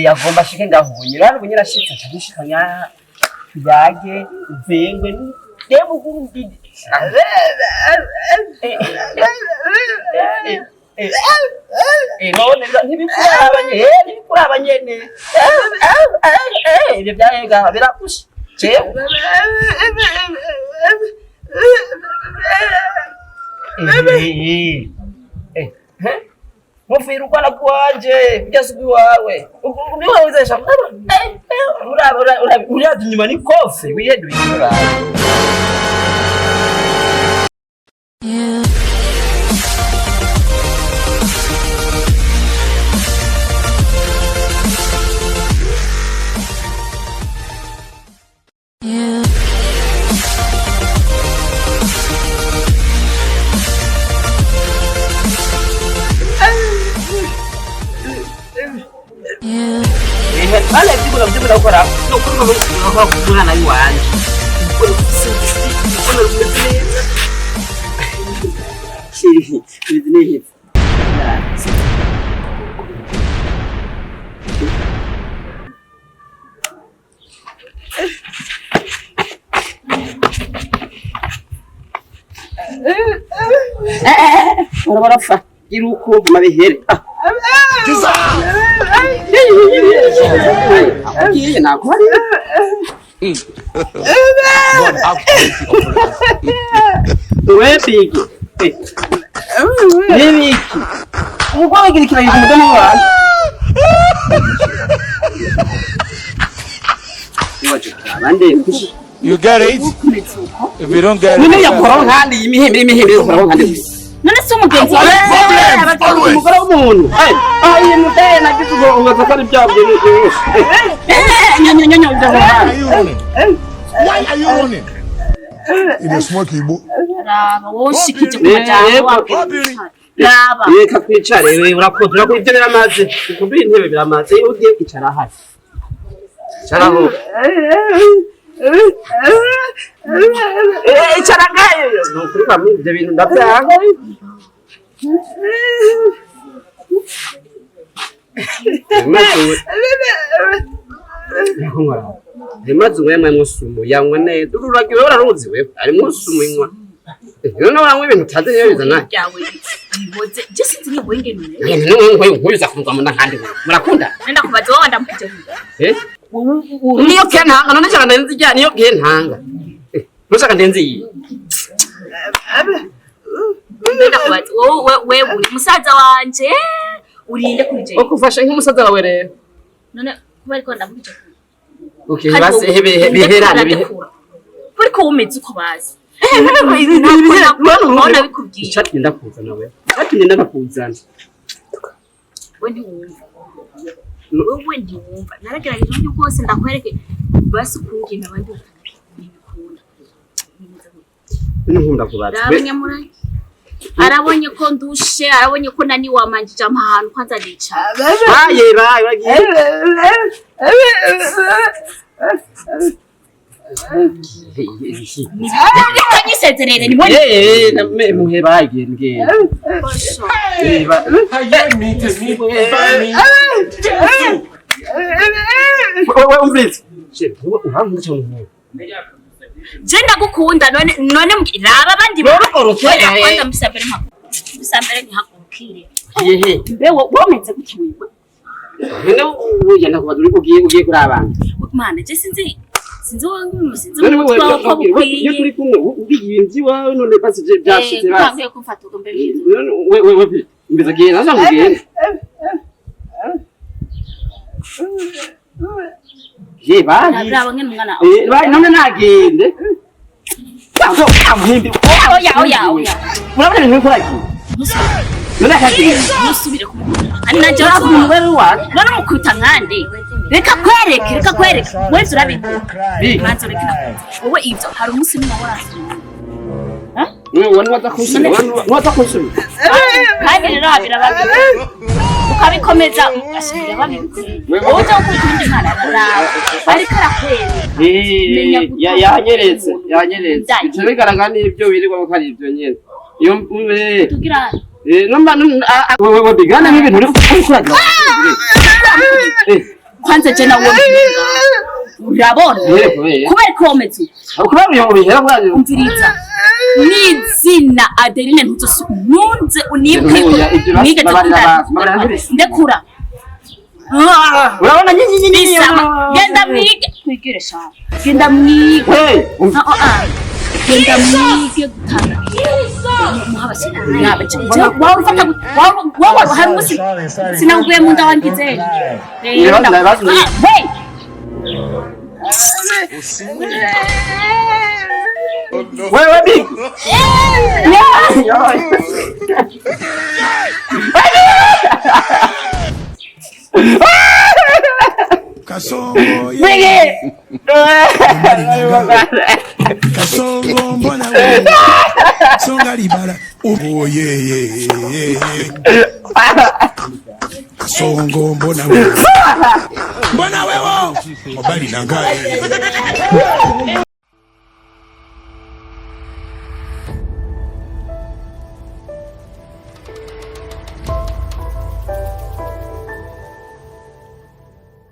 yavomba shike ngahuye rero bunyira shitse cyashikanya yage vengwe debo kurundi none ntibikuraba nyene ibyo byahega birakusha mufira ukwana kwanje kugeza ubiwawe niwe wizesha uraza inyuma ni kofi wihedura inyuma Vale, dico ancora, no, quello non ho cultura na yuan. Quello sì, vedi. Ora fa iruko bimabihere. Iya nak kuat. Webiki. Webiki. Umugore gikira yumudana wa. You get it? If you don't get it, Nini ya korong handi imihimbi korong handi. None se umugenzi umugore w'umuntu iyi muteye na gitugo ugataka ibyabyo why are you running? It is smoky bo. raba woshikije kumajambo raba reka twicare wewe urakodura ko ibyo biramaze kubira intebe biramaze ugiye kwicara hasi cyaraho icaragaye nukuri kamwe ibyo bintu ndabyanga Rimaze wemwe musumu yanywa neza ururagiwe uraruzi we ari musumu inywa none uranywa ibintu utazi niyo bizana yawe iboze je sinzi ni wenge none none nkuyuza kumva mu nkandi murakunda nenda kubaza wowe ndamukije niyo kentanga none cyane nzi ijya niyo kentanga nushaka ndenzi iyi nenda kubaza wowe uri musaza wanje urinde kuje okufasha nk'umusaza wawe rero none kubari ko ndamukije okay base biherana buri ko umeze uko bazi none bikubwiye chat ndakuza nawe ati nenda nakuzana wendi wumva naragerageje uburyo bwose ndakwereke basi kungena abandi bakabikunda nkunda kubaza arabanyamurayi arabonye ko ndushe arabonye ko nani wamanjije amahantu kwanza ndica baye bagiye nisezerere ni mwene muhe bagiye nge umvise je ndagukunda none raba abandi kwanda musambere ntihagukire mbewe womeze gukiwe none ugenda kuba uri ugiye kuri abantu mana je sinzi umutwa ko bukwiye iyo turi kumwe ubiyinzi wawe none basi je byashitse basi ntangiye kumfata uko mbere we mbiza giye naza mugende ye bari nabwo ngene umwana bari none nagende oya urabona ibintu bikora iki none akagiye musubire kumukunda ari naje wakumwe wawe none mukuta nkande reka kwereke wese urabikora manzo reka wowe ibyo hari umunsi nimwe warasubira wani watakusubira kandi rero habirabaga ukabikomeza ashimira babikora wowe cyo kwitunda imana rawe ariko arakwere yanyeretse icyo bigaragara n'ibyo wirirwa ko ari ibyo nyene iyo tugira namba wewe bigana n'ibintu uri gukora kwanza je nawe urabona kubera kometse ukubabwiye mu bihera bwaje umviriza nizina Adeline ntunze unibwe nige ndekura urabona nyinyi genda mwige kwigire sha genda mwige genda mwige gutanga muhabasina nabe wawe ufata wawe harusi sinanguye mu ndawangize hey wewe big Kasongo Kasongo mbona wewe songa libala oh yeah Kasongo mbona wewe obali nangaye